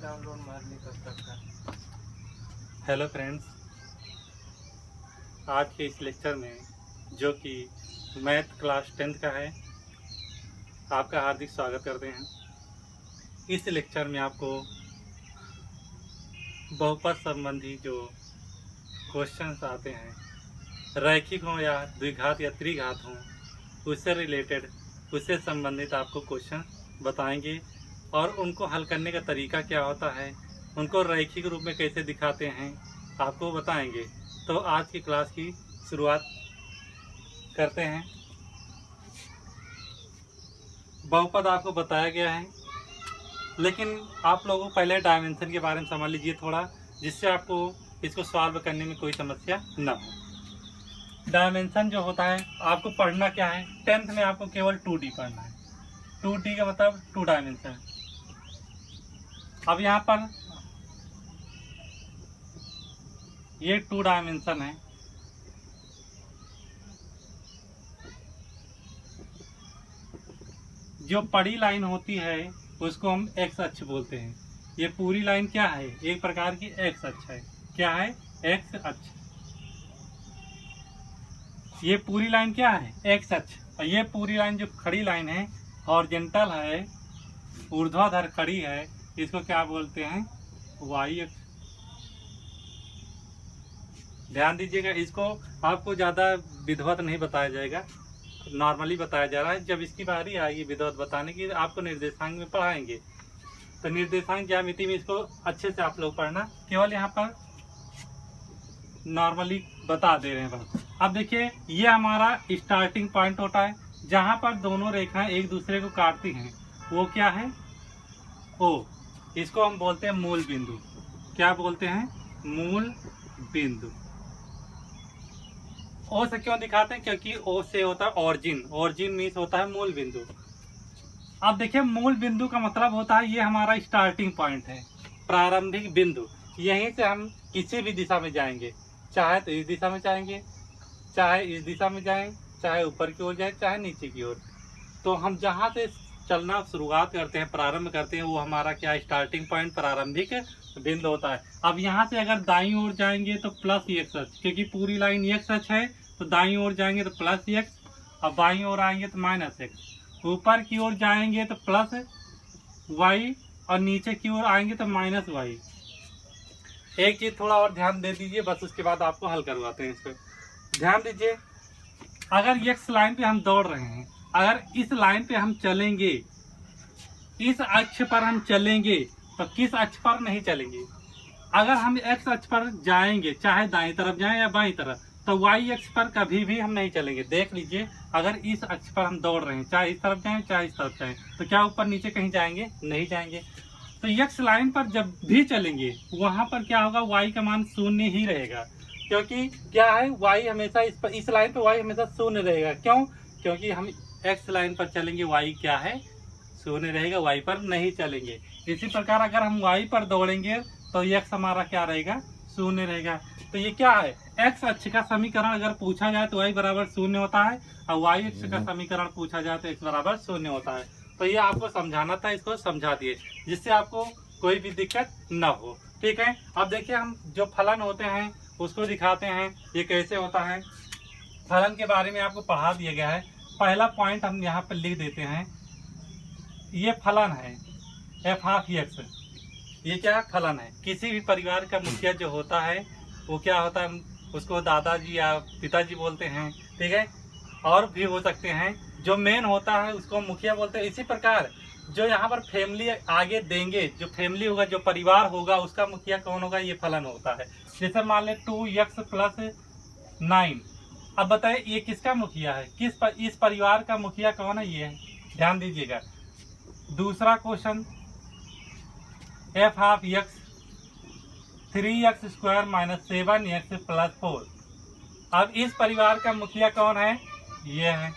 Download मारने कर सकता। हेलो फ्रेंड्स, आज के इस लेक्चर में जो कि मैथ क्लास 10th का है, आपका हार्दिक स्वागत करते हैं। इस लेक्चर में आपको बहुपद संबंधी जो क्वेश्चंस आते हैं, रैखिक हों या द्विघात या त्रिघात हों, उससे रिलेटेड, उससे संबंधित आपको क्वेश्चन बताएंगे और उनको हल करने का तरीका क्या होता है, उनको रैखिक रूप में कैसे दिखाते हैं, आपको बताएंगे। तो आज की क्लास की शुरुआत करते हैं। बहुपद आपको बताया गया है, लेकिन आप लोगों को पहले डायमेंशन के बारे में समझ लीजिए थोड़ा, जिससे आपको इसको सॉल्व करने में कोई समस्या न हो। डायमेंशन जो होता है, आपको पढ़ना क्या है, 10th में आपको केवल 2D पढ़ना है। 2D का मतलब 2 डायमेंशन। अब यहाँ पर ये 2 डायमेंशन है। जो बड़ी लाइन होती है उसको हम एक्स अक्ष बोलते हैं। ये पूरी लाइन क्या है, एक प्रकार की एक्स अक्ष है। क्या है? एक्स अक्ष। ये पूरी लाइन क्या है? एक्स अक्ष। और ये पूरी लाइन जो खड़ी लाइन है, हॉरिजॉन्टल है, ऊर्ध्वाधर खड़ी है, इसको क्या बोलते हैं? वाई अक्ष। ध्यान दीजिएगा, इसको आपको ज्यादा विधिवत नहीं बताया जाएगा, नॉर्मली बताया जा रहा है। जब इसकी बारी आएगी विधिवत बताने की, आपको निर्देशांक में पढ़ाएंगे, तो निर्देशांक ज्यामिति में इसको अच्छे से आप लोग पढ़ना। केवल यहाँ पर नॉर्मली बता दे रहे हैं बस। अब देखिए, ये हमारा स्टार्टिंग पॉइंट होता है, जहां पर दोनों रेखाएं एक दूसरे को काटती हैं, वो क्या है? ओ। इसको हम बोलते हैं मूल बिंदु। क्या बोलते हैं? मूल बिंदु। ओ से क्यों दिखाते हैं? क्योंकि ओ से होता है ऑरिजिन। ऑरिजिन मीन्स होता है मूल बिंदु। अब देखिए, मूल बिंदु का मतलब होता है ये हमारा स्टार्टिंग पॉइंट है, प्रारंभिक बिंदु। यहीं से हम किसी भी दिशा में जाएंगे, चाहे तो इस दिशा में जाएंगे, चाहे इस दिशा में जाएं, चाहे ऊपर की ओर जाए, चाहे नीचे की ओर। तो हम जहाँ से चलना शुरुआत करते हैं, प्रारंभ करते हैं, वो हमारा क्या, स्टार्टिंग पॉइंट, प्रारंभिक बिंदु होता है। अब यहाँ से अगर दाईं ओर जाएंगे तो प्लस एक्स अक्ष, क्योंकि पूरी लाइन एक्स अक्ष है, तो दाईं ओर जाएंगे तो प्लस एक्स, और बाईं ओर आएंगे तो माइनस एक्स। ऊपर की ओर जाएंगे तो प्लस वाई, और नीचे की ओर आएंगे तो माइनस वाई। एक चीज थोड़ा और ध्यान दे दीजिए, बस उसके बाद आपको हल करवाते हैं इसको। ध्यान दीजिए, अगर एक्स लाइन पे हम दौड़ रहे हैं, अगर इस लाइन पे हम चलेंगे, इस अक्ष पर हम चलेंगे, तो किस अक्ष पर नहीं चलेंगे? अगर हम एक्स अक्ष पर जाएंगे, चाहे दाईं तरफ जाएं या बाईं तरफ, तो वाई अक्ष पर कभी भी हम नहीं चलेंगे। देख लीजिए, अगर इस अक्ष पर हम दौड़ रहे हैं, चाहे इस तरफ जाएं चाहे इस तरफ जाएं, तो क्या ऊपर नीचे कहीं जाएंगे? नहीं जाएंगे। तो एक्स लाइन पर जब भी चलेंगे, वहां पर क्या होगा? वाई का मान शून्य ही रहेगा, क्योंकि क्या है, वाई हमेशा इस लाइन पर वाई हमेशा शून्य रहेगा। क्यों? क्योंकि हम एक्स लाइन पर चलेंगे, वाई क्या है? शून्य रहेगा, वाई पर नहीं चलेंगे। इसी प्रकार अगर हम वाई पर दौड़ेंगे तो एक्स हमारा क्या रहेगा? शून्य रहेगा। तो ये क्या है? एक्स अक्ष का समीकरण अगर पूछा जाए तो वाई बराबर शून्य होता है, और वाई अक्ष का समीकरण पूछा जाए तो एक्स बराबर शून्य होता है। तो ये आपको समझाना था, इसको समझा दिए, जिससे आपको कोई भी दिक्कत न हो। ठीक है। अब देखिए, हम जो फलन होते हैं उसको दिखाते हैं, ये कैसे होता है। फलन के बारे में आपको पढ़ा दिया गया है। पहला पॉइंट हम यहाँ पर लिख देते हैं, ये फलन है एफ ऑफ एक्स। ये क्या है? फलन है। किसी भी परिवार का मुखिया जो होता है वो क्या होता है? उसको दादाजी या पिताजी बोलते हैं। ठीक है। और भी हो सकते हैं, जो मेन होता है उसको मुखिया बोलते हैं। इसी प्रकार जो यहाँ पर फैमिली आगे देंगे, जो फैमिली होगा, जो परिवार होगा, उसका मुखिया कौन होगा? ये फलन होता है। जैसे मान लें 2x + 9। अब बताइए, ये किसका मुखिया है? इस परिवार का मुखिया कौन है? ये है। ध्यान दीजिएगा। दूसरा question, F of x 3x² - 7x + 4। अब इस परिवार का मुखिया कौन है? ये है।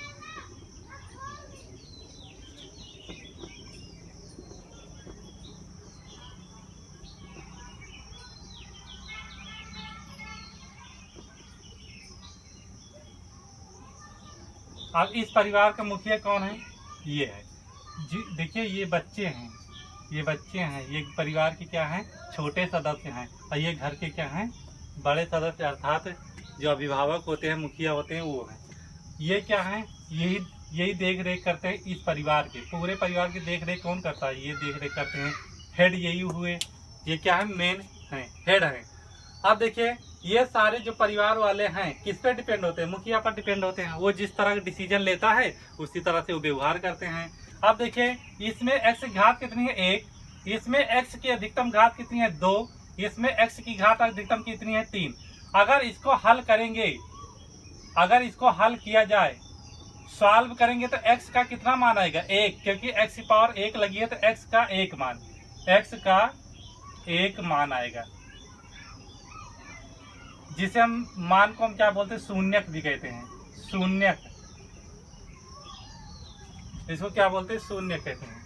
अब इस परिवार का मुखिया कौन है? ये है। देखिए, ये बच्चे हैं, ये बच्चे हैं, ये परिवार के क्या हैं, छोटे सदस्य हैं, और ये घर के क्या हैं, बड़े सदस्य, अर्थात जो अभिभावक होते हैं, मुखिया होते हैं, वो हैं। ये क्या हैं, यही देख रेख करते हैं इस परिवार के, पूरे परिवार की देख रेख कौन करता है, ये देख रेख करते हैं हेड, यही हुए। ये क्या है, मेन है, हेड है। अब देखिए ये सारे जो परिवार वाले हैं किस पे डिपेंड होते हैं, मुखिया पर डिपेंड होते हैं। वो जिस तरह का डिसीजन लेता है उसी तरह से वो व्यवहार करते हैं। अब देखिए इसमें x की घात कितनी है, 1, इसमें x की अधिकतम घात कितनी है, 2, इसमें x की घात अधिकतम कितनी है, 3। अगर इसको हल करेंगे, अगर इसको हल किया जाए, सॉल्व करेंगे तो x का कितना मान आएगा, 1, क्योंकि x की पावर 1 लगी है तो x का 1 मान, x का 1 मान आएगा, जिसे हम मान को हम क्या बोलते हैं, शून्यक भी कहते हैं, शून्यक, इसको क्या बोलते हैं, शून्य कहते हैं।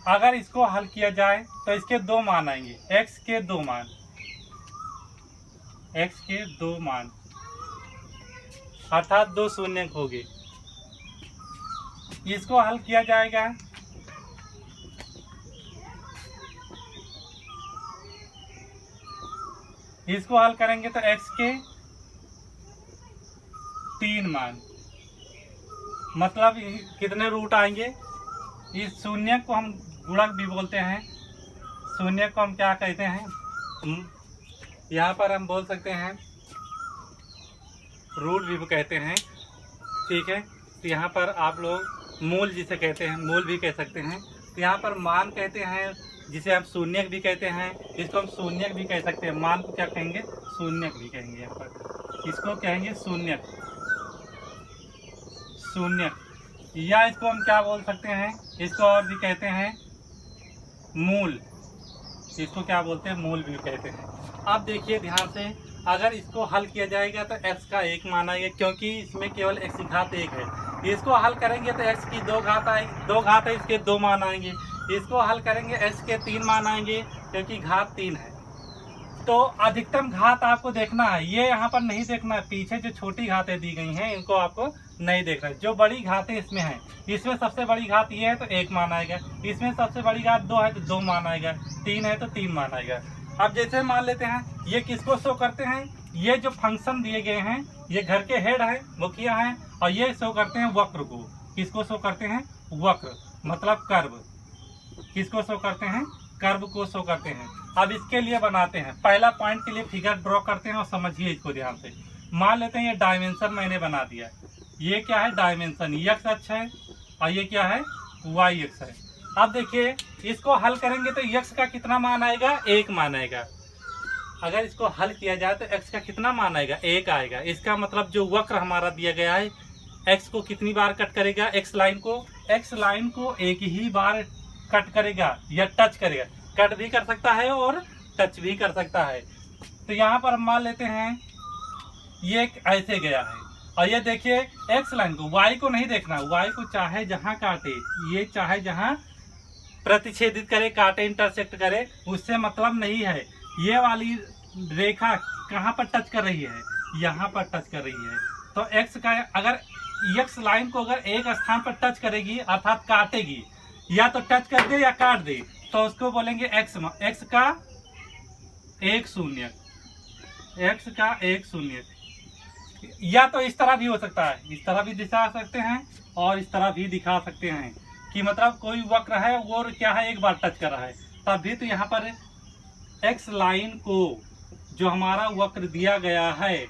अगर इसको हल किया जाए तो इसके 2 मान आएंगे, x के 2 मान, x के 2 मान, अर्थात 2 शून्य हो गए। इसको हल किया जाएगा, इसको हल करेंगे तो x के 3 मान, मतलब कितने रूट आएंगे। इस शून्य को हम गुणक भी बोलते हैं, शून्य को हम क्या कहते हैं, यहाँ पर हम बोल सकते हैं रूट भी कहते हैं, ठीक है। तो यहाँ पर आप लोग मूल जिसे कहते हैं, मूल भी कह सकते हैं। तो यहाँ पर मान कहते हैं, जिसे हम शून्यक भी कहते हैं, इसको हम शून्यक भी कह सकते हैं। मान को क्या कहेंगे, शून्यक भी कहेंगे। यहाँ पर इसको कहेंगे शून्यक, शून्यक, या इसको हम क्या बोल सकते हैं, इसको और भी कहते हैं मूल, इसको क्या बोलते हैं, मूल भी कहते हैं। अब देखिए ध्यान से, अगर इसको हल किया जाएगा तो x का 1 मान आएगा, क्योंकि इसमें केवल x की घात 1 है। इसको हल करेंगे तो x की 2 घात आएगी, 2 घात है, इसके 2 मान आएंगे। इसको हल करेंगे x के 3 मान आएंगे, क्योंकि घात 3 है। तो अधिकतम घात आपको देखना है, ये यहाँ पर नहीं देखना है, पीछे जो छोटी घातें दी गई हैं इनको आपको नहीं देखना है। जो बड़ी घातें इसमें हैं, इसमें सबसे बड़ी घात ये है तो 1 मान आएगा, इसमें सबसे बड़ी घात 2 है तो 2 मान आएगा, 3 है तो 3 मान आएगा। अब जैसे मान लेते हैं, ये किसको शो करते हैं, ये जो फंक्शन दिए गए हैं, ये घर के हेड है, मुखिया है, और ये शो करते हैं वक्र को। किसको शो करते हैं, वक्र, मतलब कर्व। किसको शो करते हैं, कर्व को शो करते हैं। अब इसके लिए बनाते हैं, पहला पॉइंट के लिए फिगर ड्रॉ करते हैं और समझिए इसको ध्यान से। मान लेते हैं ये डायमेंशन मैंने बना दिया, ये क्या है, डायमेंशन x अक्ष है, और ये क्या है, y अक्ष है। अब देखिए इसको हल करेंगे तो x का कितना मान आएगा, 1 मान आएगा। अगर इसको हल किया जाए तो x का कितना मान आएगा, 1 आएगा। इसका मतलब जो वक्र हमारा दिया गया है, x को कितनी बार कट करेगा, x लाइन को एक ही बार कट करेगा या टच करेगा। कट भी कर सकता है और टच भी कर सकता है। तो यहाँ पर हम मान लेते हैं ये ऐसे गया है, और ये देखिए x लाइन को, y को नहीं देखना, y को चाहे जहां काटे, ये चाहे जहां प्रतिच्छेदित करे, काटे, इंटरसेक्ट करे, उससे मतलब नहीं है। ये वाली रेखा कहाँ पर टच कर रही है, यहाँ पर टच कर रही है। तो x का, अगर x लाइन को अगर एक स्थान पर टच करेगी, अर्थात काटेगी, या तो टच कर दे या काट दे, तो उसको बोलेंगे x का 1 शून्य, x का 1 शून्य। या तो इस तरह भी हो सकता है, इस तरह भी दिखा सकते हैं और इस तरह भी दिखा सकते हैं, कि मतलब कोई वक्र है वो क्या है, एक बार टच कर रहा है, तब भी। तो यहाँ पर x लाइन को, जो हमारा वक्र दिया गया है,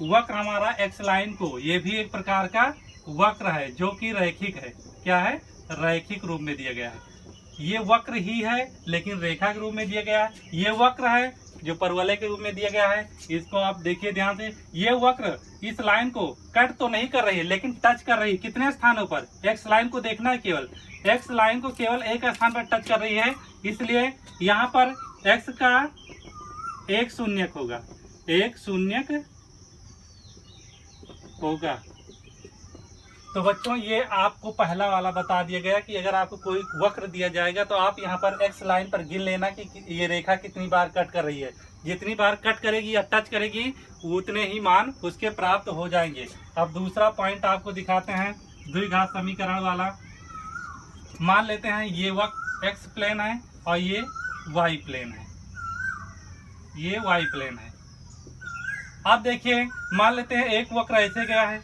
वक्र हमारा x लाइन को, ये भी एक प्रकार का वक्र है जो कि रैखिक है। क्या है, रैखिक रूप में दिया गया है। ये वक्र ही है लेकिन रेखा के रूप में दिया गया है। ये वक्र है जो परवलय के रूप में दिया गया है। इसको आप देखिए ध्यान से, ये वक्र इस लाइन को कट तो नहीं कर रही है लेकिन टच कर रही है। कितने स्थानों पर, x लाइन को देखना है, केवल x लाइन को केवल एक स्थान पर टच कर रही है, इसलिए यहाँ पर x का 1 शून्यक होगा, 1 शून्यक होगा। तो बच्चों ये आपको पहला वाला बता दिया गया कि अगर आपको कोई वक्र दिया जाएगा तो आप यहाँ पर x लाइन पर गिन लेना कि ये रेखा कितनी बार कट कर रही है। जितनी बार कट करेगी या टच करेगी उतने ही मान उसके प्राप्त हो जाएंगे। अब दूसरा पॉइंट आपको दिखाते हैं, द्विघात समीकरण वाला। मान लेते हैं ये वक्र एक्स प्लेन है और ये वाई प्लेन है, ये वाई प्लेन है। अब देखिए मान लेते हैं एक वक्र ऐसे गया है।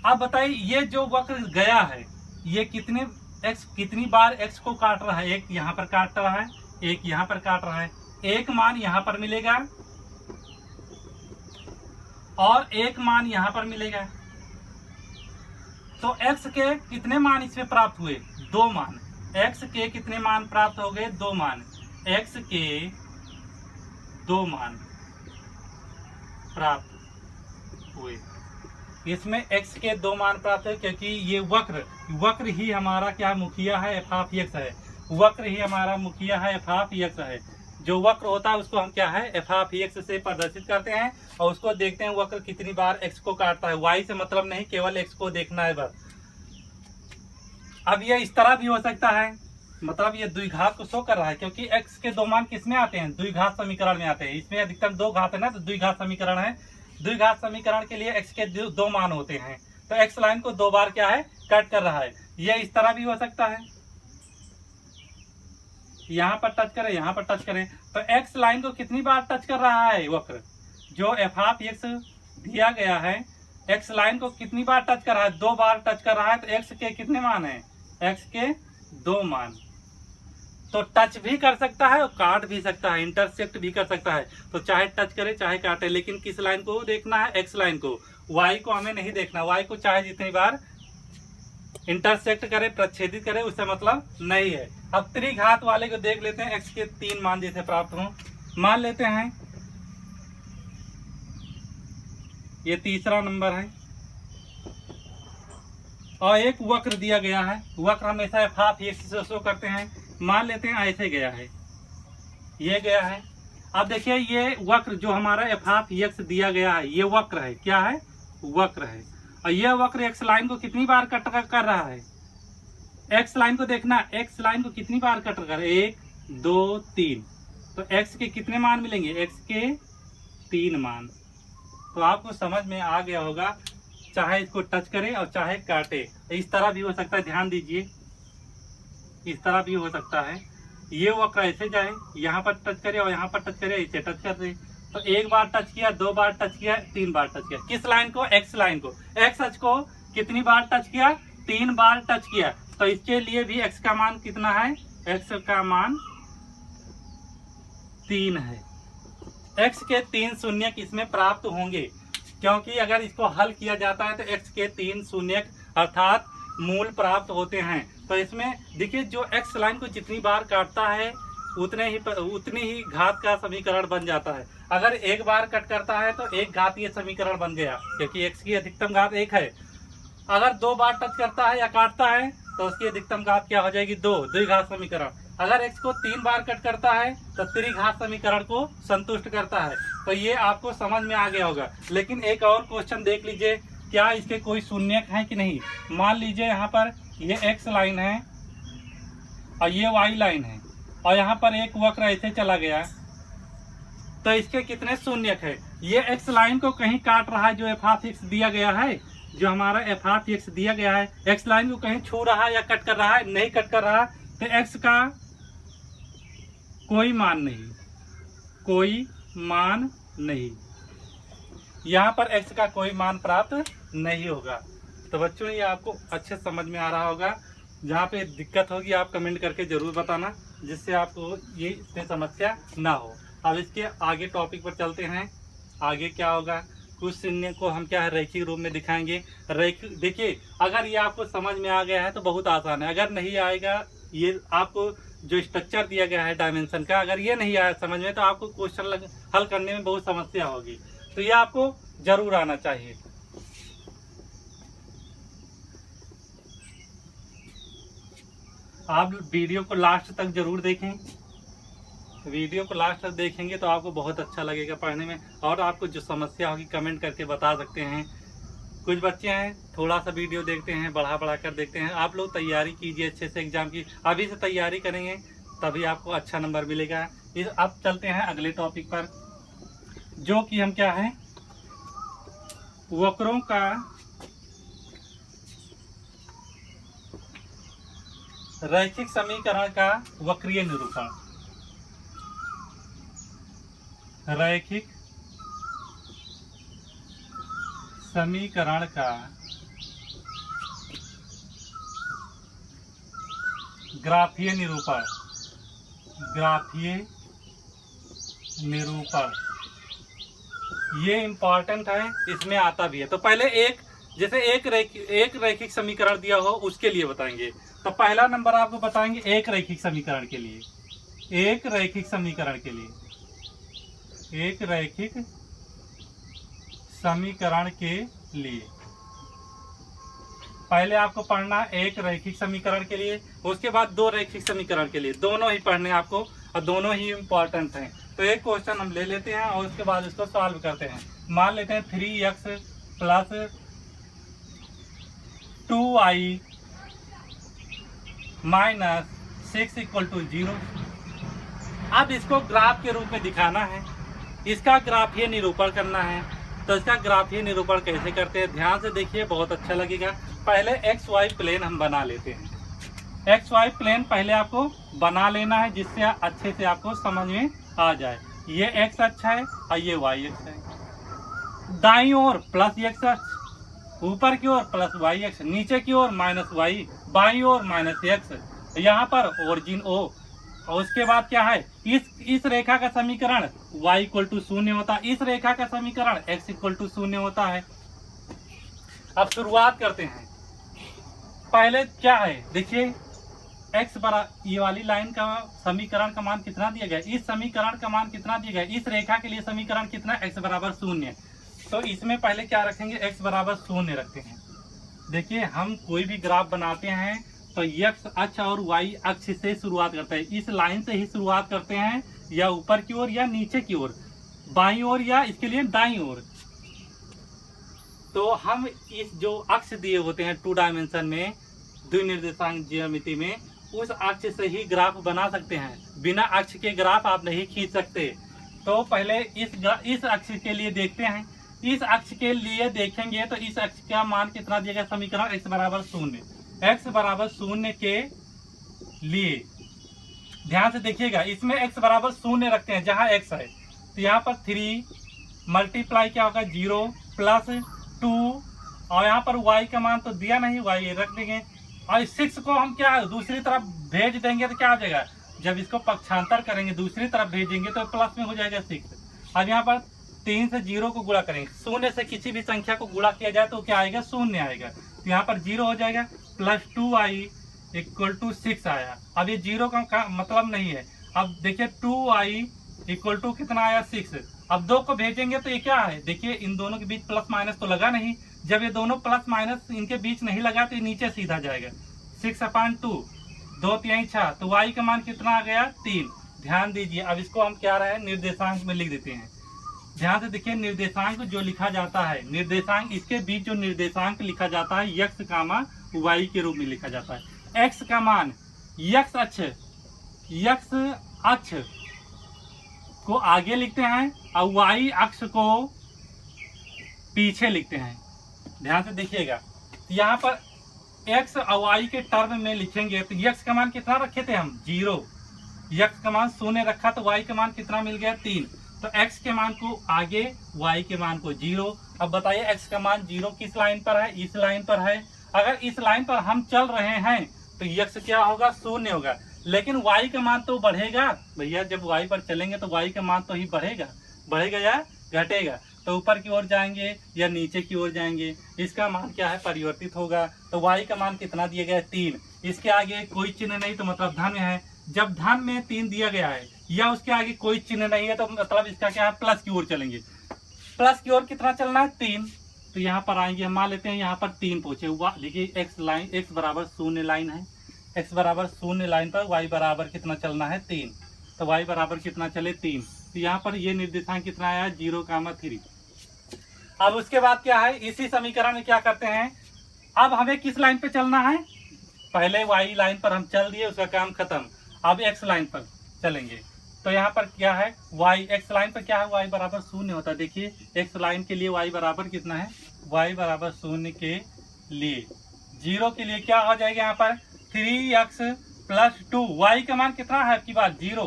अब बताइए ये जो वक्र गया है ये कितनी बार एक्स को काट रहा है। एक यहाँ पर काट रहा है, एक यहाँ पर काट रहा है। एक मान यहाँ पर मिलेगा और एक मान यहाँ पर मिलेगा। तो x के कितने मान इसमें प्राप्त हुए? 2 मान। x के कितने मान प्राप्त हो गए? 2 मान। x के 2 मान प्राप्त हुए। इसमें x के 2 मान प्राप्त हुए क्योंकि ये वक्र ही हमारा क्या मुखिया है, f ऑफ x है। वक्र ही हमारा मुखिया है, f ऑफ x है। जो वक्र होता है उसको हम क्या है, f ऑफ x से प्रदर्शित करते हैं और उसको देखते हैं वक्र कितनी बार x को काटता है। y से मतलब नहीं, केवल x को देखना है बस। अब ये इस तरह भी हो सकता है, मतलब ये द्विघात को शो कर रहा है क्योंकि x के 2 मान किसमें आते हैं? द्विघात समीकरण में आते हैं। इसमें अधिकतम 2 घात है ना, तो द्विघात समीकरण है। द्विघात समीकरण के लिए x के 2 मान होते हैं, तो x लाइन को 2 बार क्या है, कट कर रहा है। ये इस तरह भी हो सकता है, यहाँ पर टच करें, यहाँ पर टच करें, तो x लाइन को कितनी बार टच कर रहा है वक्र? जो f ऑफ x दिया गया है x लाइन को कितनी बार टच कर रहा है? 2 बार टच कर रहा है। तो x के कितने मान है? x के 2 मान। तो टच भी कर सकता है और काट भी सकता है, इंटरसेक्ट भी कर सकता है। तो चाहे टच करे चाहे काटे, लेकिन किस लाइन को देखना है? एक्स लाइन को। वाई को हमें नहीं देखना। वाई को चाहे जितनी बार इंटरसेक्ट करे, प्रच्छेदित करे, उससे मतलब नहीं है। अब त्रिघात वाले को देख लेते हैं। एक्स के 3 मान जैसे प्राप्त हो, मान लेते हैं ये तीसरा नंबर है और एक वक्र दिया गया है। वक्र हमेशा एफ ऑफ एक्स से शो करते हैं। मान लेते हैं ऐसे गया है, ये गया है। अब देखिए ये वक्र जो हमारा एफ ऑफ एक्स दिया गया है, ये वक्र है। क्या है? वक्र है। और ये वक्र एक्स लाइन को कितनी बार कट कर रहा है? एक्स लाइन को देखना, एक्स लाइन को कितनी बार कट कर? 1 2 3। तो एक्स के कितने मान मिलेंगे? एक्स के 3 मान। तो आपको समझ में आ गया होगा, चाहे इसको टच करे और चाहे काटे। इस तरह भी हो सकता है, ध्यान दीजिए, इस तरह भी हो सकता है। ये वक्र ऐसे जाए, यहाँ पर टच करे और यहाँ पर टच करे, ऐसे टच कर दे। तो 1 बार टच किया, 2 बार टच किया, 3 बार टच किया। किस लाइन को? एक्स लाइन को। एक्स अक्ष को कितनी बार टच किया? 3 बार टच किया। तो इसके लिए भी एक्स का मान कितना है? एक्स का मान 3 है। एक्स के 3 शून्यक इसमें प्राप्त होंगे, क्योंकि अगर इसको हल किया जाता है तो एक्स के 3 शून्यक अर्थात मूल प्राप्त होते हैं। तो इसमें देखिए जो एक्स लाइन को जितनी बार काटता है उतनी ही घात का समीकरण बन जाता है। अगर 1 बार कट करता है तो 1 घातीय समीकरण बन गया, क्योंकि एक्स की अधिकतम घात 1 है। अगर 2 बार टच करता है या काटता है तो उसकी अधिकतम घात क्या हो जाएगी? 2, द्विघात समीकरण। अगर एक्स को 3 बार कट करता है तो त्रिघात समीकरण को संतुष्ट करता है। तो ये आपको समझ में आ गया होगा। लेकिन एक और क्वेश्चन देख लीजिए, क्या इसके कोई शून्यक है कि नहीं। मान लीजिए यहाँ पर ये एक्स लाइन है और ये वाई लाइन है और यहाँ पर एक वक्र ऐसे चला गया, तो इसके कितने शून्यक है? ये एक्स लाइन को कहीं काट रहा है, जो एफ ऑफ एक्स दिया गया है, जो हमारा एफ ऑफ एक्स दिया गया है, एक्स लाइन को कहीं छू रहा है या कट कर रहा है? नहीं कट कर रहा, तो एक्स का कोई मान नहीं, कोई मान नहीं। यहाँ पर x का कोई मान प्राप्त नहीं होगा। तो बच्चों ये आपको अच्छे समझ में आ रहा होगा। जहाँ पे दिक्कत होगी आप कमेंट करके जरूर बताना, जिससे आपको ये इतनी समस्या ना हो। अब इसके आगे टॉपिक पर चलते हैं। आगे क्या होगा, कुछ शून्य को हम क्या है रैखिक रूप में दिखाएंगे। रैखिक देखिए, अगर ये आपको समझ में आ गया है तो बहुत आसान है। अगर नहीं आएगा, ये आपको जो स्ट्रक्चर दिया गया है डायमेंशन का, अगर ये नहीं आया समझ में तो आपको क्वेश्चन हल करने में बहुत समस्या होगी। तो ये आपको जरूर आना चाहिए। आप वीडियो को लास्ट तक जरूर देखें। वीडियो को लास्ट तक देखेंगे तो आपको बहुत अच्छा लगेगा पढ़ने में, और आपको जो समस्या होगी कमेंट करके बता सकते हैं। कुछ बच्चे हैं थोड़ा सा वीडियो देखते हैं, बढ़ा कर देखते हैं। आप लोग तैयारी कीजिए अच्छे से एग्जाम की, अभी से तैयारी करेंगे तभी आपको अच्छा नंबर मिलेगा। अब चलते हैं अगले टॉपिक पर, जो कि हम क्या है, रैखिक समीकरण का वक्रीय निरूपण। रैखिक समीकरण का ग्राफीय निरूपण। ग्राफीय निरूपण ये इंपॉर्टेंट है, इसमें आता भी है। तो पहले एक रैखिक समीकरण दिया हो उसके लिए बताएंगे। तो पहला नंबर आपको बताएंगे एक रैखिक समीकरण के लिए। एक रैखिक समीकरण के लिए, एक रैखिक समीकरण के लिए पहले आपको पढ़ना एक रैखिक समीकरण के लिए, उसके बाद दो रैखिक समीकरण के लिए। दोनों ही पढ़ने आपको और दोनों ही इम्पोर्टेंट हैं। तो एक क्वेश्चन हम ले लेते हैं और उसके बाद इसको सॉल्व करते हैं। मान लेते हैं 3x + 2y - 6 = 0। अब इसको ग्राफ के रूप में दिखाना है, इसका ग्राफीय निरूपण करना है। तो इसका ग्राफीय निरूपण कैसे करते हैं ध्यान से देखिए, बहुत अच्छा लगेगा। पहले XY प्लेन हम बना लेते हैं। XY प्लेन पहले आपको बना लेना है जिससे अच्छे से आपको समझ में आ जाए। ये X अक्ष है और ये Y अक्ष है। दाईं ओर +X अक्ष, ऊपर की ओर +Y अक्ष, नीचे की ओर -Y, बाईं ओर -X। यहाँ पर ओरिजिन O और उसके बाद क्या है, इस रेखा का समीकरण y = 0 होता है, इस रेखा का समीकरण x = 0 होता है। अब शुरुआत करते हैं। पहले क्या है देखिए, x बराबर ये वाली लाइन का समीकरण का मान कितना दिया गया, इस समीकरण का मान कितना दिया गया, इस रेखा के लिए समीकरण कितना, x = 0। तो इसमें पहले क्या रखेंगे, x = 0 रखते हैं। देखिए हम कोई भी ग्राफ बनाते हैं तो x अक्ष और y अक्ष से शुरुआत करते हैं। इस लाइन से ही शुरुआत करते हैं, या ऊपर की ओर या नीचे की ओर, बाईं ओर या इसके लिए दाईं ओर। तो हम इस जो अक्ष दिए होते हैं 2 डायमेंशन में, द्विनिर्देशांक ज्यामिति में, उस अक्ष से ही ग्राफ बना सकते हैं। बिना अक्ष के ग्राफ आप नहीं खींच सकते। तो पहले इस अक्ष के लिए देखते हैं। इस अक्ष के लिए देखेंगे तो इस अक्ष का मान कितना दिया गया, समीकरण x = 0। x = 0 के लिए ध्यान से देखिएगा, इसमें x = 0 रखते हैं जहां x है। तो यहाँ पर 3 मल्टीप्लाई क्या होगा 0 + 2 और यहाँ पर y का मान तो दिया नहीं, y रख देंगे। और 6 को हम क्या दूसरी तरफ भेज देंगे तो क्या हो जाएगा, जब इसको पक्षांतर करेंगे दूसरी तरफ भेजेंगे तो प्लस में हो जाएगा 6। अब यहाँ पर 3 से 0 को गुणा करेंगे, 0 से किसी भी संख्या को गुणा किया जाए तो क्या आएगा, 0 आएगा। तो यहाँ पर 0 हो जाएगा, +2y = 6 आया। अब ये 0 का मतलब नहीं है। अब देखिए 2y = कितना आया, 6। अब 2 को भेजेंगे तो ये क्या है, देखिए इन दोनों के बीच प्लस माइनस तो लगा नहीं। जब ये दोनों प्लस माइनस इनके बीच नहीं लगा तो ये नीचे सीधा जाएगा, 6/2, 2 3 6। तो y का मान कितना आ गया, 3। ध्यान दीजिए, अब इसको हम क्या रहे निर्देशांक में लिख देते हैं। ध्यान से देखिए, निर्देशांक जो लिखा जाता है, निर्देशांक इसके बीच जो निर्देशांक लिखा जाता है x, y के रूप में लिखा जाता है। x का मान x अक्ष को आगे लिखते हैं और y अक्ष को पीछे लिखते हैं। ध्यान से देखिएगा, यहाँ पर x और y के टर्म में लिखेंगे तो x का मान कितना रखे थे हम, 0। x का मान 0 रखा तो y का मान कितना मिल गया, 3। तो x के मान को आगे, y के मान को 0। अब बताइए x का मान 0 किस लाइन पर है, इस लाइन पर है। अगर इस लाइन पर हम चल रहे हैं तो x क्या होगा, 0 होगा। लेकिन y का मान तो बढ़ेगा भैया, जब y पर चलेंगे तो y का मान तो ही बढ़ेगा या घटेगा। तो ऊपर की ओर जाएंगे या नीचे की ओर जाएंगे, इसका मान क्या है, परिवर्तित होगा। तो y का मान कितना दिया गया है, 3। इसके आगे कोई चिन्ह नहीं तो मतलब धन है। जब धन में 3 दिया गया है या उसके आगे कोई चिन्ह नहीं है तो मतलब इसका क्या है, प्लस की ओर चलेंगे। प्लस की ओर कितना चलना है, 3। तो यहाँ पर आएंगे, हम मान लेते हैं यहाँ पर 3 पहुंचे हुआ। देखिए x = 0 लाइन है, x = 0 लाइन पर y बराबर कितना चलना है, 3। तो y बराबर कितना चले, 3। तो यहाँ पर ये निर्देशांक कितना आया, 0,3। अब उसके बाद क्या है, इसी समीकरण में क्या करते हैं, अब हमें किस लाइन पे चलना है, पहले y लाइन पर हम चल दिए, उसका काम खत्म। अब x लाइन पर चलेंगे तो यहाँ पर क्या है, x लाइन पर क्या है, y = 0 होता है। देखिए x लाइन के लिए y बराबर कितना है, y = 0 के लिए 0 के लिए क्या हो जाएगा, यहाँ पर 3x +2, y का मान कितना है आपकी बात 0,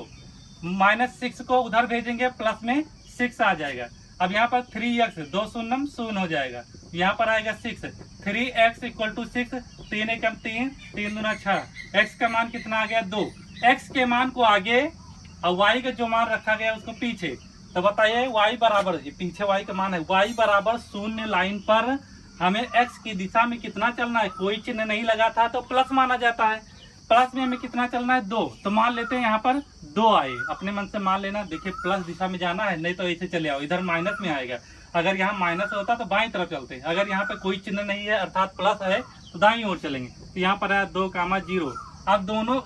-6 को उधर भेजेंगे प्लस में 6 आ जाएगा। अब यहाँ पर 3x 2 शून्यम 0 हो जाएगा, यहाँ पर आएगा 6, 3x = 6, 3 एकम 3, 3 दूना 6, x का मान कितना आ गया 2, x के मान को आगे और y का जो मान रखा गया उसको पीछे। तो बताइए y बराबर, पीछे y का मान है, y बराबर 0 लाइन पर हमें x की दिशा में कितना चलना है, कोई चिन्ह नहीं लगा था तो प्लस माना जाता है, प्लस में हमें कितना चलना है 2, तो मान लेते हैं यहाँ पर 2 आए, अपने मन से मान लेना। देखिए प्लस दिशा में जाना है, नहीं तो ऐसे चले आओ, इधर माइनस में आएगा, अगर यहाँ माइनस होता तो बाईं तरफ चलते, अगर यहाँ पे कोई चिन्ह नहीं है अर्थात प्लस है तो दाईं ओर चलेंगे। तो यहाँ पर है 2, 0। अब दोनों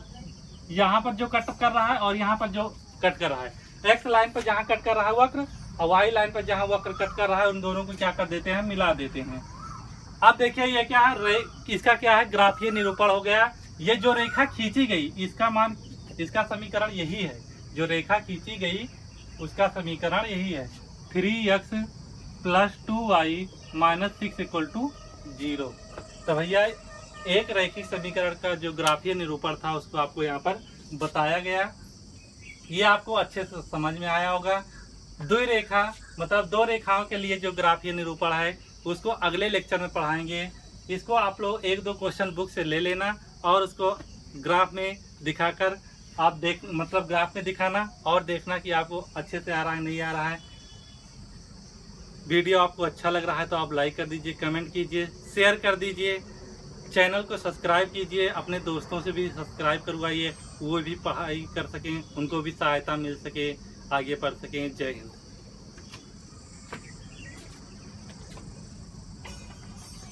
यहाँ पर जो कट कर रहा है और यहाँ पर जो कट कर रहा है, एक्स लाइन पर जहाँ कट कर रहा है वक्र और वाई लाइन पर जहाँ वक्र कट कर रहा है, उन दोनों को क्या कर देते हैं, मिला देते हैं। अब देखिए ये क्या है, इसका क्या है, ग्राफीय निरूपण हो गया। ये जो रेखा खींची गई इसका मान, इसका समीकरण यही है, जो रेखा खींची गई उसका समीकरण यही है, 3x + 2y - 6 = 0। तो भैया एक रैखिक समीकरण का जो ग्राफीय निरूपण था उसको आपको यहाँ पर बताया गया, ये आपको अच्छे से समझ में आया होगा। द्विरेखा मतलब 2 रेखाओं के लिए जो ग्राफीय निरूपण है उसको अगले लेक्चर में पढ़ाएंगे। इसको आप लोग 1-2 क्वेश्चन बुक से ले लेना और उसको ग्राफ में दिखाकर आप मतलब ग्राफ में दिखाना और देखना कि आपको अच्छे से आ रहा है नहीं आ रहा है। वीडियो आपको अच्छा लग रहा है तो आप लाइक कर दीजिए, कमेंट कीजिए, शेयर कर दीजिए, चैनल को सब्सक्राइब कीजिए, अपने दोस्तों से भी सब्सक्राइब करवाइए, वो भी पढ़ाई कर सकें, उनको भी सहायता मिल सके, आगे बढ़ सकें। जय हिंद।